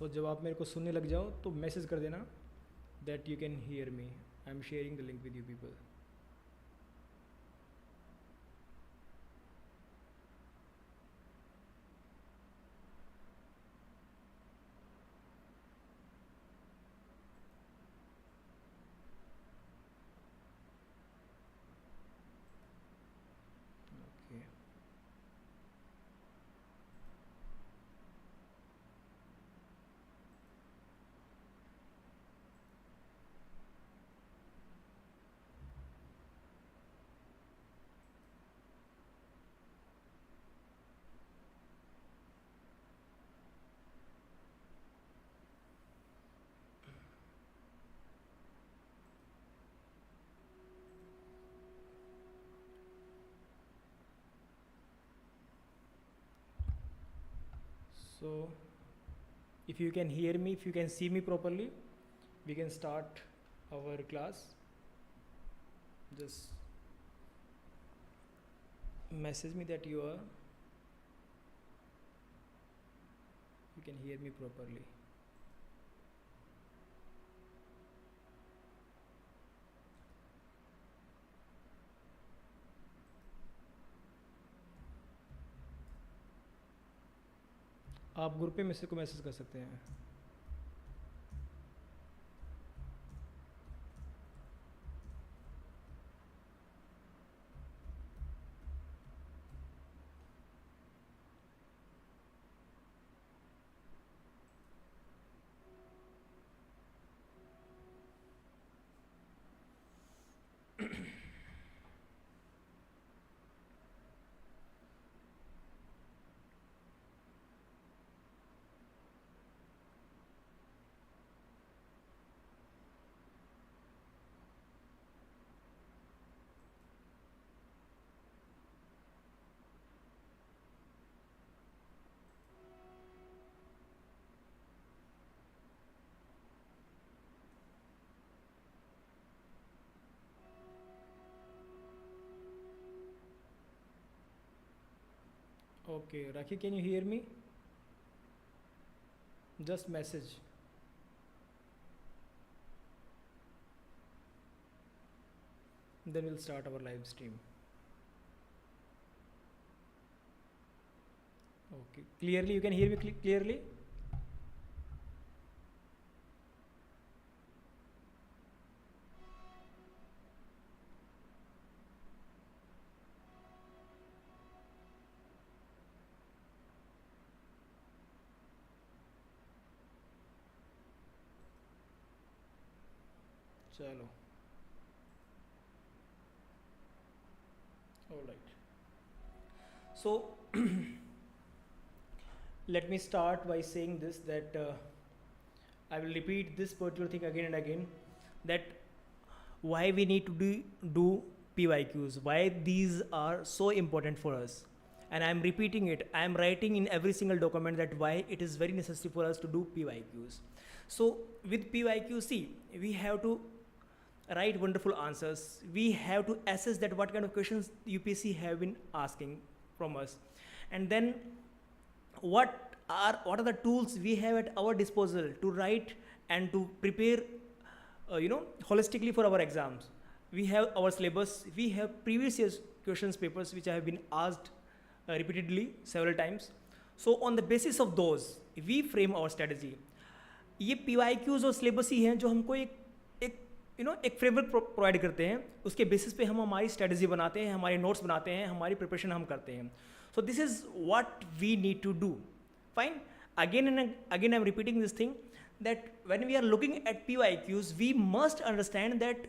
सो जब आप मेरे को सुनने लग जाओ तो मैसेज कर देना that you can hear me. I am sharing the link with you people. Okay. So if you can hear me, if you can see me properly, we can start our class. Just message me that you can hear me properly. आप group पे message को message कर सकते हैं. Okay, Rakhi, can you hear me? Just message. Then we'll start our live stream. Okay, clearly you can hear me clearly? चलो. All right. So let me start by saying this, that I will repeat this particular thing again and again, that why we need to do PYQs, why these are so important for us. And I am repeating it. I am writing in every single document that why it is very necessary for us to do PYQs. So with PYQ, see, we have to write wonderful answers. We have to assess that what kind of questions UPSC have been asking from us, and then what are the tools we have at our disposal to write and to prepare holistically for our exams. We have our syllabus, we have previous year's questions papers which have been asked repeatedly several times. So on the basis of those we frame our strategy. ये PYQs और syllabus ही हैं जो हमको एक framework provide करते हैं. उसके basis पे हम हमारी स्ट्रेटजी बनाते हैं, हमारे नोट्स बनाते हैं, हमारी प्रिपरेशन हम करते हैं. So this is what we need to do. Fine. Again and again I am repeating this thing that when we are looking at PYQs we must understand that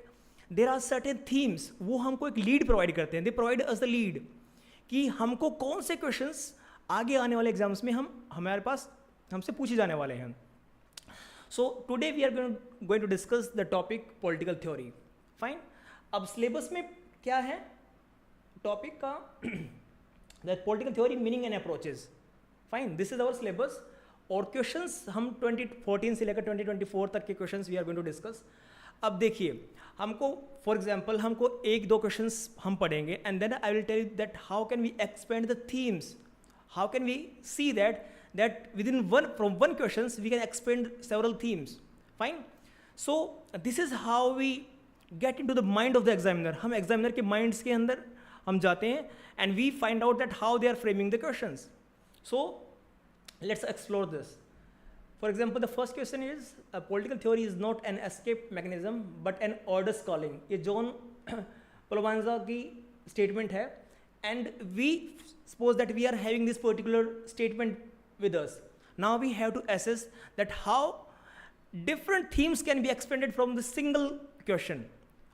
there are certain themes. वो हमको एक lead provide करते हैं. They provide us the lead कि हमको कौन से questions आगे आने वाले एग्जाम्स में हमारे पास हमसे पूछे जाने वाले हैं. So today we are going to discuss the topic political theory. Fine. अब syllabus में क्या है topic का that political theory meaning and approaches. Fine. This is our syllabus. और questions हम 2014 से लेकर 2024 तक के questions we are going to discuss. अब देखिए हमको for example हमको एक दो questions हम पढ़ेंगे and then I will tell you that how can we expand the themes. How can we see that that from one questions we can expand several themes. Fine. So this is how we get into the mind of the examiner. हम examiner के minds के अंदर हम जाते हैं and we find out that how they are framing the questions. So let's explore this. For example, the first question is, a political theory is not an escape mechanism but an order calling. ये John पोलोवांजा की statement है, and we suppose that we are having this particular statement with us. Now we have to assess that how different themes can be expanded from the single question.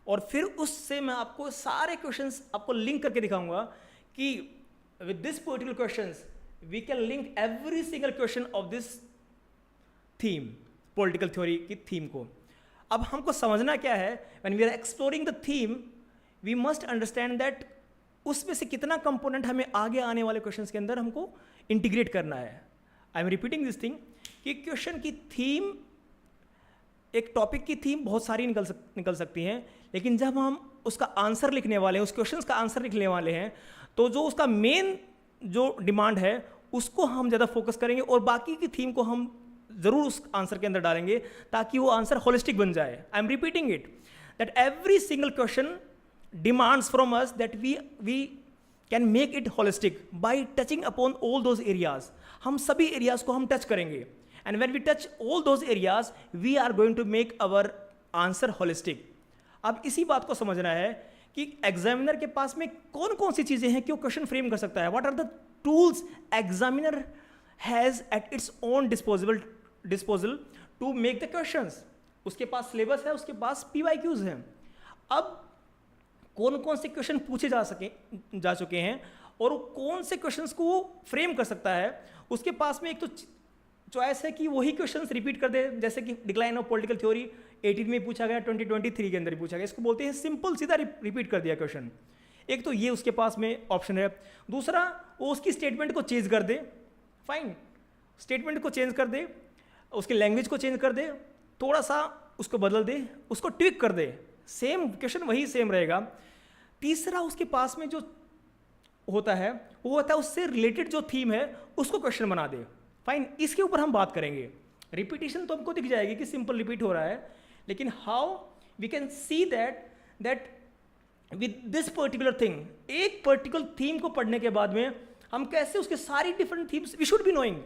और फिर उससे मैं आपको सारे questions आपको link करके दिखाऊंगा कि with this particular questions we can link every single question of this theme, political theory की theme को. अब हमको समझना क्या है, when we are exploring the theme we must understand that उसमें से कितना कंपोनेंट हमें आगे आने वाले क्वेश्चंस के अंदर हमको इंटीग्रेट करना है. आई एम रिपीटिंग दिस थिंग कि क्वेश्चन की थीम, एक टॉपिक की थीम बहुत सारी निकल सकती हैं, लेकिन जब हम उसका आंसर लिखने वाले हैं, उस क्वेश्चंस का आंसर लिखने वाले हैं, तो जो उसका मेन जो डिमांड है उसको हम ज़्यादा फोकस करेंगे और बाकी की थीम को हम ज़रूर उस आंसर के अंदर डालेंगे ताकि वो आंसर होलिस्टिक बन जाए. आई am repeating it that every single question demands from us that we can make it holistic by touching upon all those areas. हम सभी areas को हम touch करेंगे, and when we touch all those areas we are going to make our answer holistic. अब इसी बात को समझना है कि एग्जामिनर के पास में कौन कौन सी चीज़ें हैं कि वो क्वेश्चन फ्रेम कर सकता है. What are the tools examiner has at its own disposal to make the questions. उसके पास सिलेबस है, उसके पास PYQs हैं. अब कौन कौन से क्वेश्चन पूछे जा चुके हैं और वो कौन से क्वेश्चंस को वो फ्रेम कर सकता है, उसके पास में एक तो चॉइस है कि वही क्वेश्चंस रिपीट कर दे. जैसे कि डिक्लाइन ऑफ पॉलिटिकल थ्योरी 18 में पूछा गया, 2023 के अंदर ही पूछा गया, इसको बोलते हैं सिंपल सीधा रिपीट कर दिया क्वेश्चन. एक तो ये उसके पास में ऑप्शन है. दूसरा, वो उसकी स्टेटमेंट को चेंज कर दे. फाइन, स्टेटमेंट को चेंज कर दे, उसकी लैंग्वेज को चेंज कर दे, थोड़ा सा उसको बदल दे, उसको ट्विक कर दे, सेम क्वेश्चन वही सेम रहेगा. तीसरा, उसके पास में जो होता है वो होता है उससे रिलेटेड जो थीम है उसको क्वेश्चन बना दे. फाइन, इसके ऊपर हम बात करेंगे. रिपीटिशन तो हमको दिख जाएगी कि सिंपल रिपीट हो रहा है, लेकिन how we can see that with this particular thing, एक पर्टिकुलर थीम को पढ़ने के बाद में हम कैसे उसके सारी different themes we should be knowing.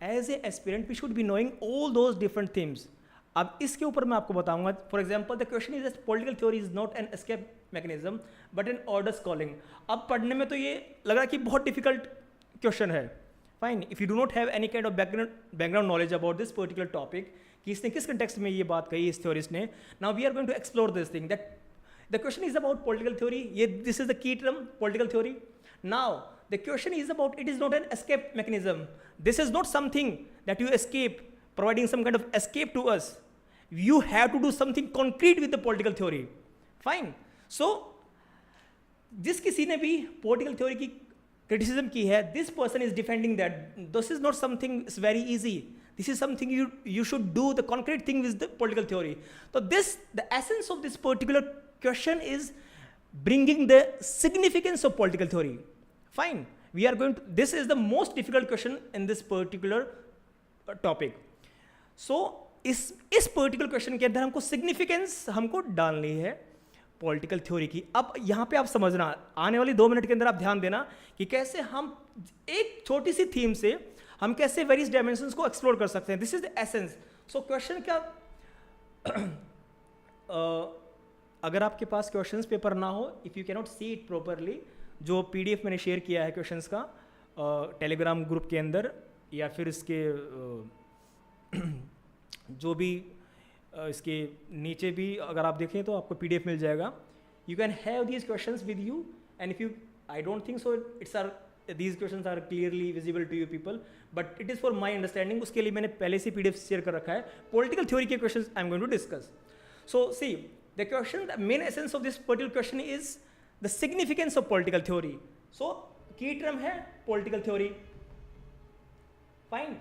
As a aspirant we should be knowing all those different themes. अब इसके ऊपर मैं आपको बताऊंगा. For example, the question is political theory is not an escape mechanism but an orders calling. अब पढ़ने में तो ये लग रहा है कि बहुत डिफिकल्ट क्वेश्चन है. Fine, if you do not have any kind of background knowledge about this particular topic कि इसने किस कंटेक्स्ट में ये बात कही इस थ्योरिस्ट ने, now we are going to explore this thing that the question is about political theory. ये this is the key term, political theory. Now the question is about, it is not an escape mechanism. This is not something that you escape, providing some kind of escape to us. You have to do something concrete with the political theory. Fine. So, जिस किसी ने भी political theory की criticism की है, this person is defending that this is not something is very easy. This is something you should do the concrete thing with the political theory. So the essence of this particular question is bringing the significance of political theory. Fine. We are going to, this is the most difficult question in this particular topic. So इस particular question के अंदर हमको significance हमको डालनी है political theory की. अब यहाँ पे आप समझना, आने वाली 2 मिनट के अंदर आप ध्यान देना कि कैसे हम एक छोटी सी थीम से हम कैसे वेरियस डायमेंशंस को एक्सप्लोर कर सकते हैं. This is the essence. So question क्या, अगर आपके पास क्वेश्चंस पेपर ना हो, if you cannot see it properly, जो PDF मैंने शेयर किया है क्वेश्चंस का टेलीग्राम ग्रुप के अंदर, या फिर इसके जो भी इसके नीचे भी अगर आप देखें तो आपको PDF मिल जाएगा. You can have these questions with you, and if you, I don't think so it's are these questions are clearly visible to you people, but it is for my understanding. उसके लिए मैंने पहले से PDF share कर रखा है. Political theory के questions I am going to discuss. So see the question, the main essence of this particular question is the significance of political theory. So key term है political theory. Fine,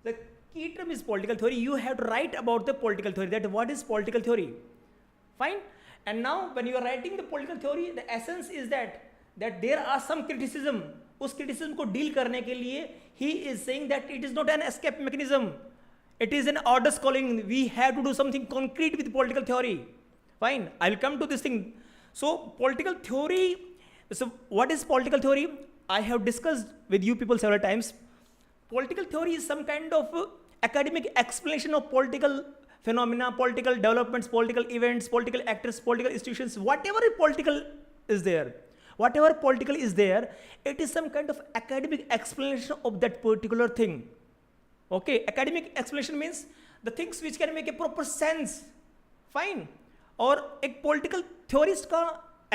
the key term is political theory. You have to write about the political theory, that what is political theory. Fine. And now when you are writing the political theory, the essence is that there are some criticism उस criticism को deal करने के लिए he is saying that it is not an escape mechanism, it is an orders calling. We have to do something concrete with political theory. Fine, I will come to this thing. So political theory, so what is political theory? I have discussed with you people several times. Political theory is some kind of academic explanation of political phenomena, political developments, political events, political actors, political institutions, whatever political is there. Whatever political is there, it is some kind of academic explanation of that particular thing. Okay, academic explanation means the things which can make a proper sense. Fine. और एक political theorist का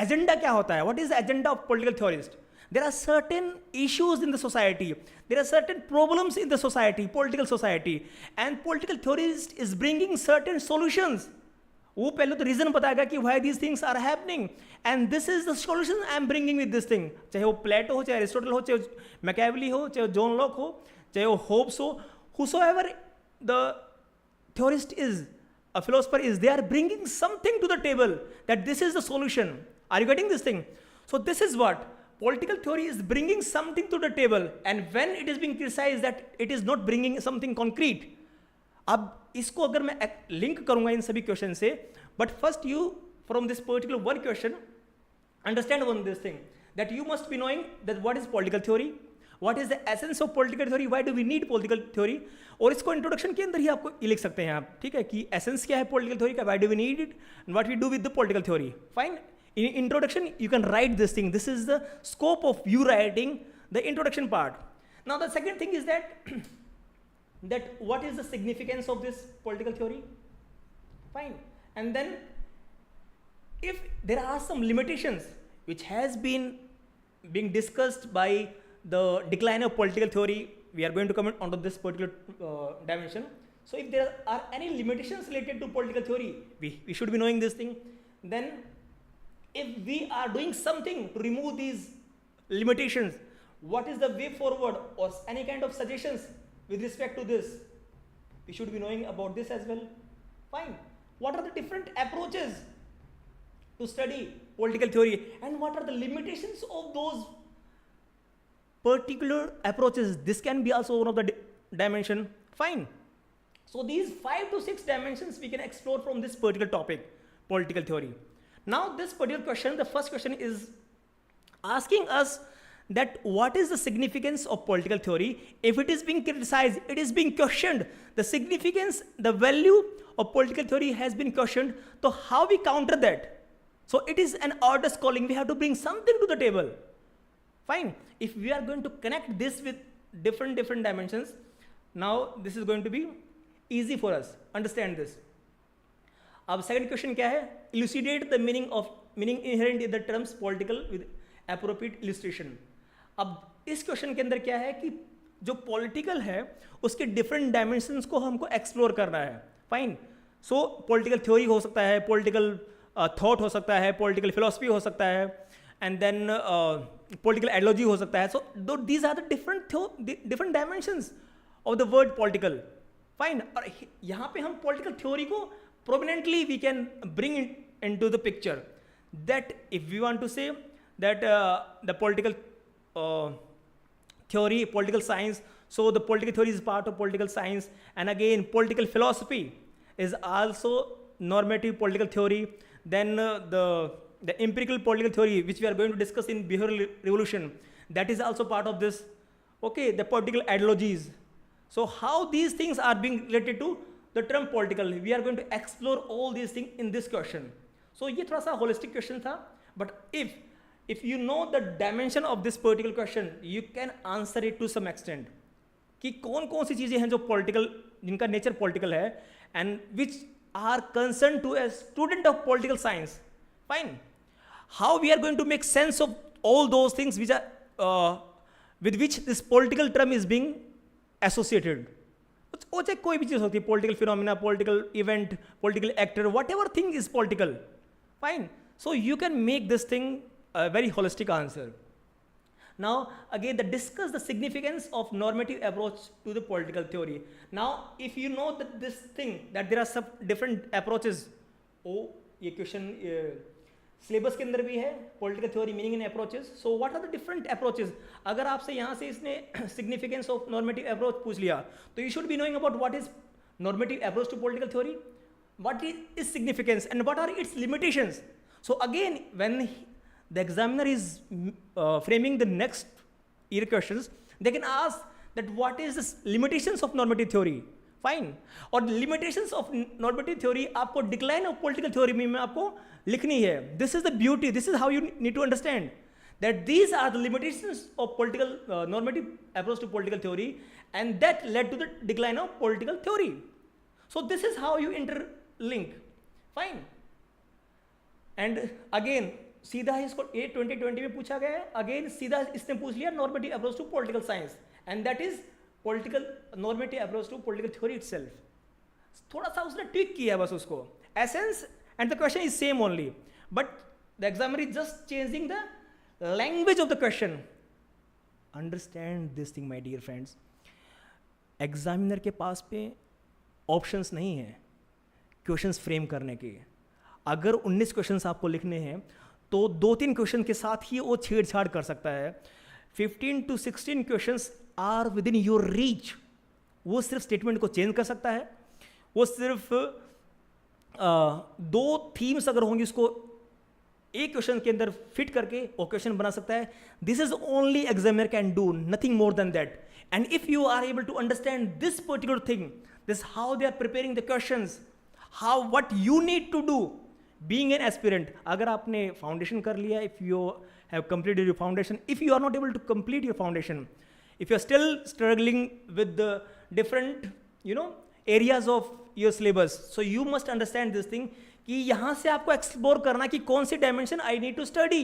agenda क्या होता है? What is the agenda of political theorist? There are certain issues in the society. There are certain problems in the society, political society, and political theorist is bringing certain solutions. वो पहले तो reason बताएगा कि why these things are happening, and this is the solution I am bringing with this thing. चाहे वो प्लेटो हो, चाहे Aristotle हो, चाहे मैकियावेली हो, चाहे जॉन लॉक हो, चाहे वो होब्स हो, whosoever the theorist is, a philosopher is, they are bringing something to the table that this is the solution. Are you getting this thing? So this is what political theory is bringing something to the table, and when it is being criticized that it is not bringing something concrete. अब इसको अगर मैं link करूंगा इन सभी question से, but first you from this particular one question understand one this thing, that you must be knowing that what is political theory, what is the essence of political theory, why do we need political theory. और इसको introduction के अंदर ही आपको लिख सकते हैं आप, ठीक है, कि एसेंस क्या है पॉलिटिकल थ्योरी का, why do we need it and what we do with the political theory. Fine, in introduction you can write this thing. This is the scope of you writing the introduction part. Now the second thing is that that what is the significance of this political theory. Fine, and then if there are some limitations which has been being discussed by the decline of political theory, we are going to comment on this particular dimension. So if there are any limitations related to political theory, we should be knowing this thing. Then if we are doing something to remove these limitations, what is the way forward, or any kind of suggestions with respect to this, we should be knowing about this as well. Fine, what are the different approaches to study political theory, and what are the limitations of those particular approaches? This can be also one of the dimension. Fine, so these 5 to 6 dimensions we can explore from this particular topic, political theory. Now this particular question, the first question is asking us that what is the significance of political theory. If it is being criticized, it is being questioned, the significance, the value of political theory has been questioned, so how we counter that? So it is an orders calling, we have to bring something to the table. Fine, if we are going to connect this with different dimensions, now this is going to be easy for us, understand this. अब second question क्या है? Elucidate the meaning inherent in the terms political with appropriate illustration. अब इस question के अंदर क्या है कि जो पॉलिटिकल है उसके डिफरेंट डायमेंशंस को हमको एक्सप्लोर करना है. फाइन, सो पॉलिटिकल थ्योरी हो सकता है, पॉलिटिकल थॉट हो सकता है, पॉलिटिकल फिलोसफी हो सकता है, एंड देन पॉलिटिकल आइडियोलॉजी हो सकता है. So these are the different dimensions of the word political. Fine, और यहाँ पे हम पॉलिटिकल थ्योरी को prominently we can bring into the picture, that if we want to say that the political theory, political science, so the political theory is part of political science, and again political philosophy is also normative political theory. Then the empirical political theory, which we are going to discuss in behavioral revolution, that is also part of this. Okay, the political ideologies. So how these things are being related to the term political, we are going to explore all these things in this question. So ये थोड़ा सा holistic question था, but if you know the dimension of this particular question, you can answer it to some extent. कि कौन कौन सी चीज़ें हैं जो political, जिनका nature political है, and which are concerned to a student of political science. Fine. How we are going to make sense of all those things which are with which this political term is being associated. वो चाहे कोई भी चीज़ होती है, political phenomena, political event, political actor, whatever thing is political. Fine. So you can make this thing a very holistic answer. Now again, discuss the significance of normative approach to the political theory. Now if you know that this thing, that there are some different approaches, ये question syllabus के अंदर भी है political theory meaning and approaches. So what are the different approaches. अगर आपसे यहाँ से इसने सिग्निफिकेंस ऑफ नॉर्मेटिव अप्रोच पूछ लिया तो you should be knowing about what is normative approach to political theory, what is significance and what are its limitations. So again, when the examiner is framing the next year questions, they can ask that what is the limitations of normative theory. Fine. और limitations of normative theory आपको decline of political theory में आपको लिखनी है. This is the beauty. This is how you need to understand that these are the limitations of political normative approach to political theory, and that led to the decline of political theory. So this is how you interlink. Fine. And again सीधा इसको 2020 में पूछा गया है. Again सीधा इसने पूछ लिया normative approach to political science, and that is political normative approach to political theory itself. थोड़ा सा उसने ट्विक किया बस उसको. Essence and the question is same only, but the examiner is just changing the language of the question. Understand this thing my dear friends. Examiner के पास पे options नहीं है क्वेश्चंस फ्रेम करने के. अगर 19 क्वेश्चंस आपको लिखने हैं तो 2-3 क्वेश्चन के साथ ही वो छेड़छाड़ कर सकता है. 15 to 16 questions are within your reach. वो सिर्फ स्टेटमेंट को चेंज कर सकता है. वो सिर्फ 2 थीम्स अगर होंगी उसको एक क्वेश्चन के अंदर फिट करके वो क्वेश्चन बना सकता है. This is only examiner can do, nothing more than that. And if you are able to understand this particular thing, this how they are preparing the questions, how what you need to do being an aspirant. अगर आपने foundation कर लिया, if you have completed your foundation, if you are not able to complete your foundation, if you are still struggling with the different areas of your syllabus, so you must understand this thing कि यहाँ से आपको explore करना कि कौन सी dimension I need to study.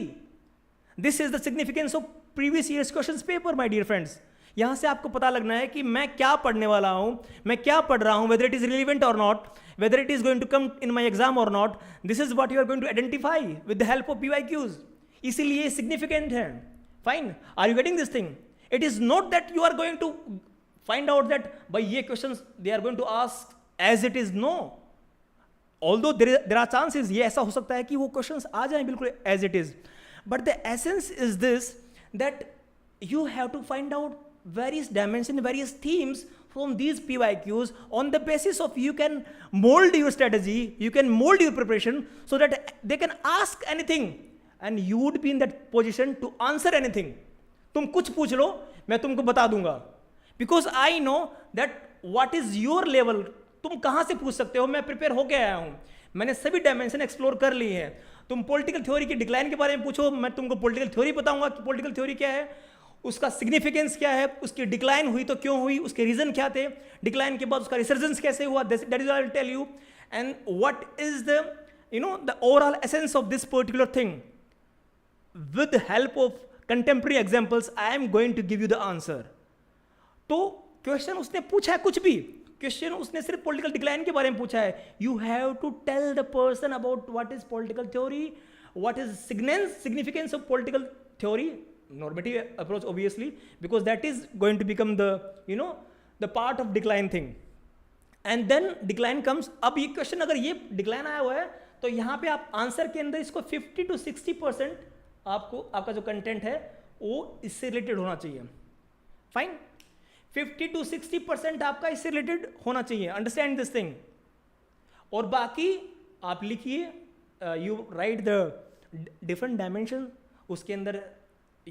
This is the significance of previous year's questions paper, my dear friends. यहाँ से आपको पता लगना है कि मैं क्या पढ़ने वाला हूँ, मैं क्या पढ़ रहा हूँ, whether it is relevant or not, whether it is going to come in my exam or not. This is what you are going to identify with the help of PYQs. इसीलिए significant है. Fine. Are you getting this thing? It is not that you are going to find out that by ये questions they are going to ask as it is. No. Although there are chances ये ऐसा हो सकता है कि वो questions आ जाएं बिल्कुल as it is. But the essence is this, that you have to find out various dimensions, various themes from these PYQs. On the basis of you can mold your strategy, you can mold your preparation so that they can ask anything and you would be in that position to answer anything. तुम कुछ पूछ लो मैं तुमको बता दूंगा, because I know that what is your level. तुम कहाँ से पूछ सकते हो. मैं प्रिपेयर होके आया हूँ, मैंने सभी डायमेंशन एक्सप्लोर कर ली है. तुम पॉलिटिकल थ्योरी की डिक्लाइन के बारे में पूछो, मैं तुमको पॉलिटिकल थ्योरी बताऊंगा कि पॉलिटिकल थ्योरी क्या है, उसका सिग्निफिकेंस क्या है, उसकी डिक्लाइन हुई तो क्यों हुई, उसके रीजन क्या थे, डिक्लाइन के बाद उसका रिसर्जेंस कैसे हुआ. That is I will tell you. And what is the the overall essence of this particular thing. With help of contemporary examples I am going to give you the answer. तो question उसने पूछा है कुछ भी, question उसने सिर्फ political decline के बारे में पूछा है. You have to tell the person about what is political theory, what is significance of political theory, normative approach obviously, because that is going to become the the part of decline thing. And then decline comes. अब ये question अगर ये decline आया हुआ है तो यहाँ पे आप आंसर के अंदर इसको 50 to 60% आपको आपका जो कंटेंट है वो इससे रिलेटेड होना चाहिए. फाइन. 50 to 60% आपका इससे रिलेटेड होना चाहिए. Understand this thing. और बाकी आप लिखिए, you right the different dimension. उसके अंदर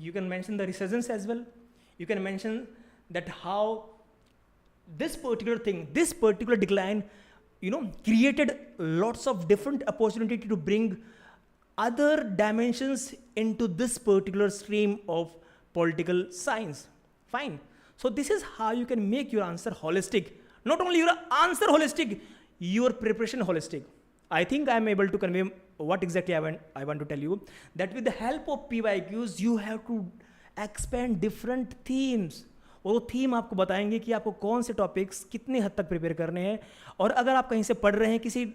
you can mention the resurgence as well. You can mention that how this particular thing, this particular decline, created lots of different opportunity to bring other dimensions into this particular stream of political science. Fine. So this is how you can make your answer holistic. Not only your answer holistic, your preparation holistic. I think I am able to convey what exactly I want to tell you, that with the help of PYQs you have to expand different themes. और वो theme आपको बताएंगे कि आपको कौन से topics कितनी हद तक प्रिपेयर करने हैं. और अगर आप कहीं से पढ़ रहे हैं, किसी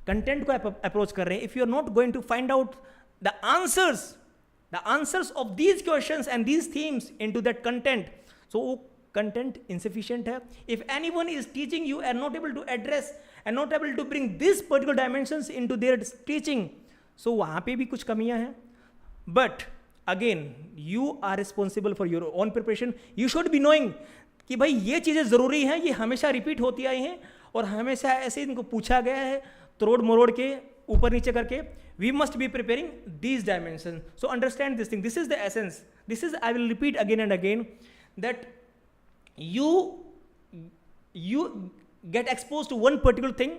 कंटेंट को अप्रोच कर रहे हैं, if you are not going to find out the answers of these questions and these themes into that content, so वो कंटेंट insufficient है. If anyone is teaching you and not able to address and not able to bring these particular dimensions into their teaching, so वहाँ पे भी कुछ कमियाँ हैं, but again you are responsible for your own preparation. You should be knowing कि भाई ये चीज़ें ज़रूरी हैं, ये हमेशा रिपीट होती आई हैं और हमेशा ऐसे इनको पूछा गया है तोड़ मरोड़ के, ऊपर नीचे करके. We must be preparing these dimension. So understand this thing. This is the essence. This is, I will repeat again and again, that you get exposed to one particular thing,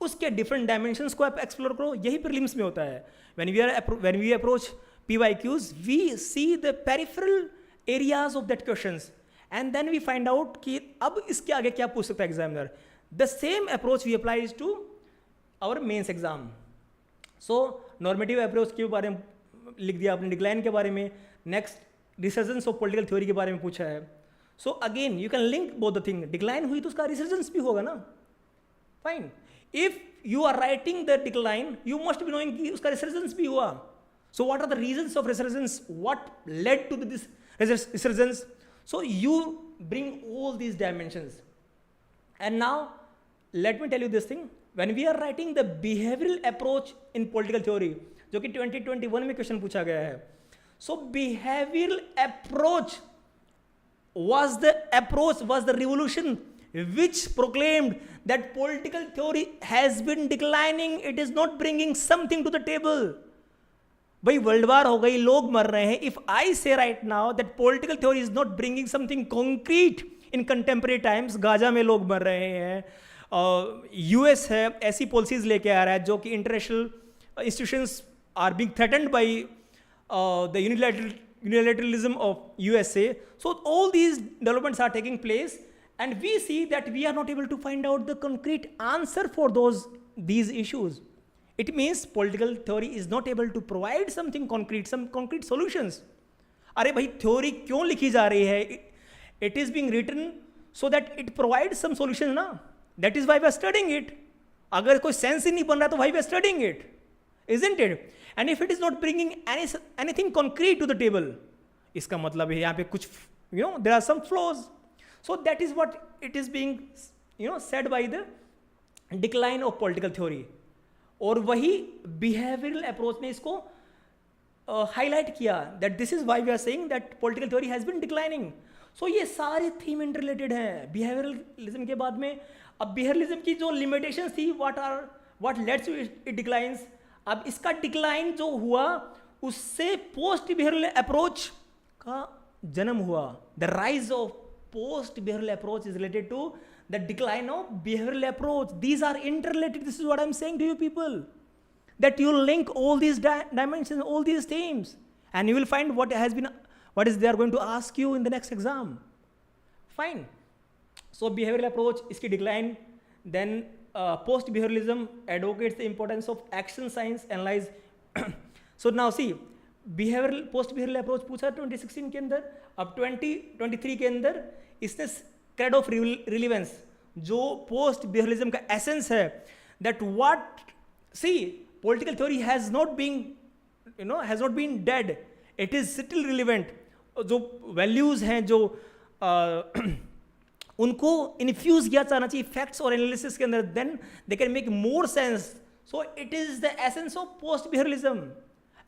उसके different dimensions को आप explore करो. यही prelims में होता है. When we approach PYQs, we see the peripheral areas of that questions, and then we find out कि अब इसके आगे क्या पूछ सकता है examiner. The same approach we applies to our mains exam. So normative approach के बारे में लिख दिया आपने, decline के बारे में, next resurgence of political theory के बारे में पूछा है. So again you can link both the thing. Decline हुई तो उसका resurgence भी होगा ना. Fine. If you are writing the decline, you must be knowing कि उसका resurgence भी हुआ. So what are the reasons of resurgence? What led to this resurgence? So you bring all these dimensions. And now let me tell you this thing. When we are writing the behavioral approach in political theory, जो कि 2021 में question पूछा गया है. So behavioral approach was the revolution which proclaimed that political theory has been declining. It is not bringing something to the table. भाई world war हो गई, लोग मर रहे हैं. If I say right now that political theory is not bringing something concrete in contemporary times, Gaza में लोग मर रहे हैं, US है ऐसी पॉलिसीज लेके आ रहा है जो कि international institutions are being threatened by the unilateralism of USA. So all these developments are taking place, and we see that we are not able to find out the concrete answer for these issues. It means political theory is not able to provide something concrete, some concrete solutions. अरे भाई theory क्यों लिखी जा रही है? It is being written so that it provides some solution ना. That is why we are studying it. अगर कोई sense ही नहीं बन रहा तो why we are studying it? Isn't it? And if it is not bringing anything concrete to the table, इसका मतलब है यहाँ पे कुछ, there are some flaws. So that is what it is being, said by the decline of political theory. और वही behavioral approach ने इसको highlight किया, that this is why we are saying that political theory has been declining. So ये सारे theme interrelated हैं behavioralism के बाद में. अब behavioralism की जो limitations थी, what led to it declines. अब इसका डिक्लाइन जो हुआ उससे पोस्ट बिहेवियरल अप्रोच का जन्म हुआ. The rise of post behavioural approach is related to the decline of behavioural approach. These are interrelated. This is what I am saying to you people, that you link all these dimensions, all these themes, and you will find what is they are going to ask you in the next exam. Fine. So behavioral approach, इसकी decline. Then post-behavioralism advocates the importance of action science analyze. So now see, post-behavioral approach पूछा 2016 के अंदर. अब 2023 के अंदर इसने creed of relevance, जो post-behavioralism का essence है, that what, see, political theory has not been dead. It is still relevant. जो values हैं जो उनको इन्फ्यूज किया जाना चाहिए फैक्ट्स और एनालिसिस के अंदर, then they can make more sense. So it is the essence of post behaviouralism.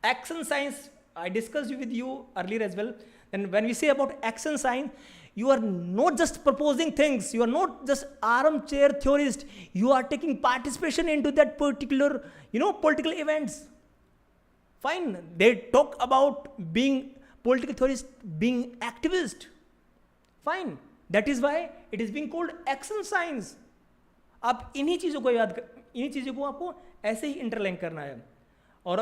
Action science I discussed with you earlier as well. Then when we say about action science, you are not just proposing things, you are not just armchair theorist, you are taking participation into that particular political events. Fine, they talk about being political theorist, being activist. Fine, that is why it is being called action science. आप इन्हीं चीज़ों को इन्हीं चीज़ों को आपको ऐसे ही interlink करना है. और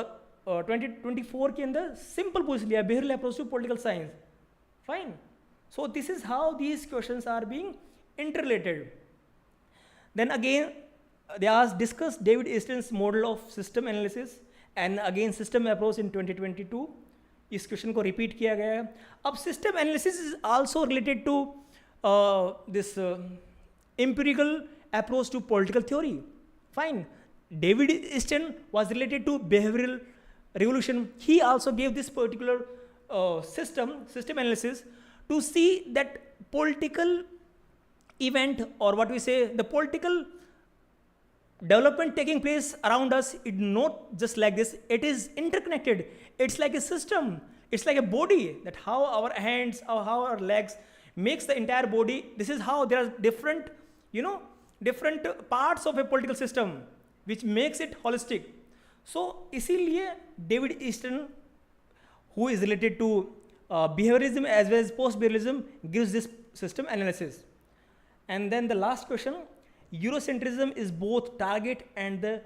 2024 के अंदर सिंपल पूछ लिया, behavioural approach to political science. Fine. So this is how these questions are being interrelated. Then again, they asked, discuss David Easton's model of system analysis, and again system approach in 2022. इस question को repeat किया गया है. अब system analysis is also related to this empirical approach to political theory. Fine. David Easton was related to behavioral revolution. He also gave this particular system analysis to see that political event, or what we say, the political development taking place around us, it's not just like this, it is interconnected. It's like a system, it's like a body, that how our hands or how our legs makes the entire body. This is how there are different, different parts of a political system which makes it holistic. So इसीलिए David Easton, who is related to behaviorism as well as post-behaviorism, gives this system analysis. And then the last question, Eurocentrism is both target and the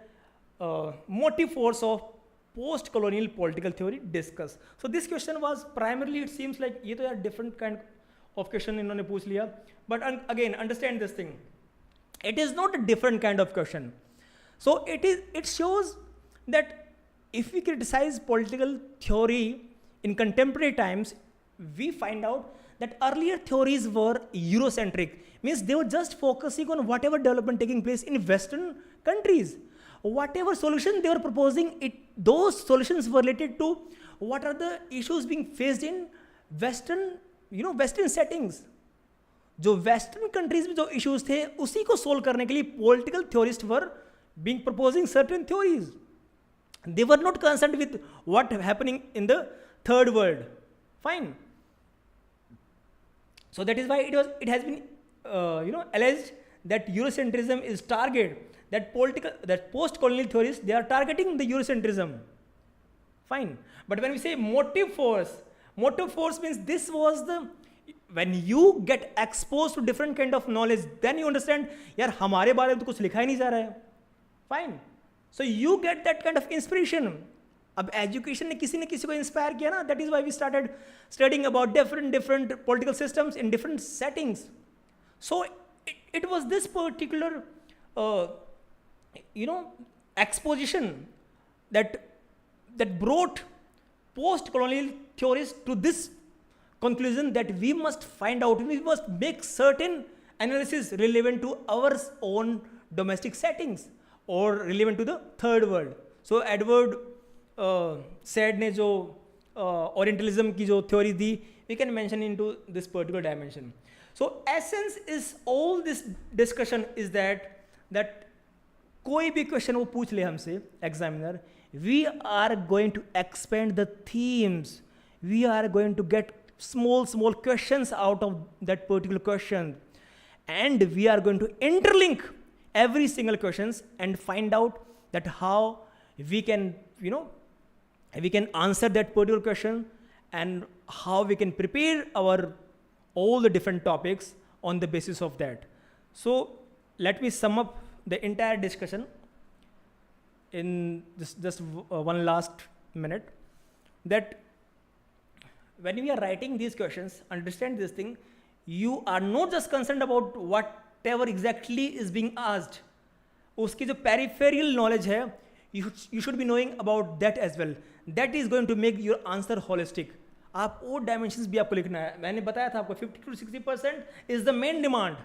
motive force of post-colonial political theory discussed. So this question was primarily, it seems like ये तो यार different kind of question इन्होंने पूछ लिया. But again, understand this thing. It is not a different kind of question. So it shows that if we criticize political theory in contemporary times, we find out that earlier theories were Eurocentric, means they were just focusing on whatever development taking place in Western countries. Whatever solution they were proposing, those solutions were related to what are the issues being faced in Western, Western settings. जो Western countries में जो issues थे, उसी को solve करने के लिए political theorists were being proposing certain theories. They were not concerned with what happening in the third world. Fine. So that is why it has been alleged that Eurocentrism is target, that post-colonial theorists, they are targeting the Eurocentrism. Fine. But when we say motive force means this was the, when you get exposed to different kind of knowledge, then you understand, यार हमारे बारे में तो कुछ लिखा ही नहीं जा रहा है. Fine. So you get that kind of inspiration. अब education ने किसी को inspire किया ना, that is why we started studying about different political systems in different settings. So it was this particular, exposition that brought post-colonial theorists to this conclusion that we must find out, we must make certain analysis relevant to our own domestic settings or relevant to the third world. So Edward Said ने जो Orientalism की जो theory the, we can mention into this particular dimension. So essence is all this discussion is that कोई भी question वो पूछ ले हमसे examiner, we are going to expand the themes, we are going to get small questions out of that particular question, and we are going to interlink every single questions and find out that how we can we can answer that particular question and how we can prepare all the different topics on the basis of that. So let me sum up the entire discussion in just one last minute, that when we are writing these questions, understand this thing, you are not just concerned about whatever exactly is being asked. उसकी जो peripheral knowledge है, you should be knowing about that as well. That is going to make your answer holistic. आप वो dimensions भी आपको लिखना है. मैंने बताया था आपको 50 to 60% is the main demand,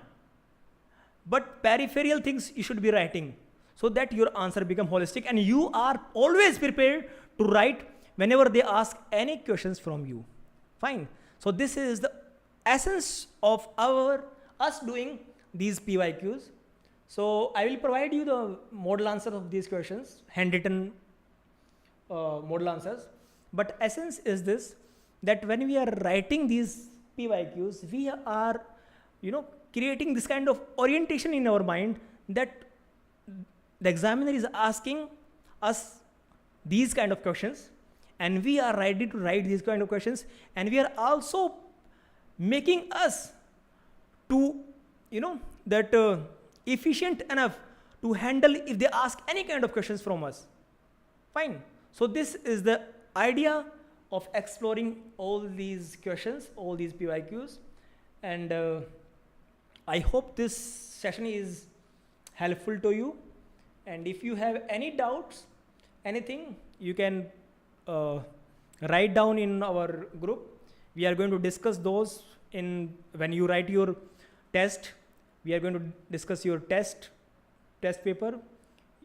but peripheral things you should be writing so that your answer become holistic and you are always prepared to write whenever they ask any questions from you. Fine. So this is the essence of us doing these PYQs. So I will provide you the model answer of these questions, handwritten model answers. But essence is this, that when we are writing these PYQs, we are, creating this kind of orientation in our mind that the examiner is asking us these kind of questions, and we are ready to write these kind of questions, and we are also making us to, that efficient enough to handle if they ask any kind of questions from us. Fine. So this is the idea of exploring all these questions, all these PYQs, and I hope this session is helpful to you. And if you have any doubts, anything, you can write down in our group. We are going to discuss those when you write your test. We are going to discuss your test paper,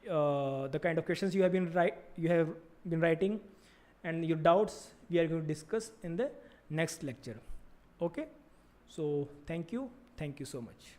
the kind of questions you have been writing, and your doubts we are going to discuss in the next lecture. Okay. So thank you so much.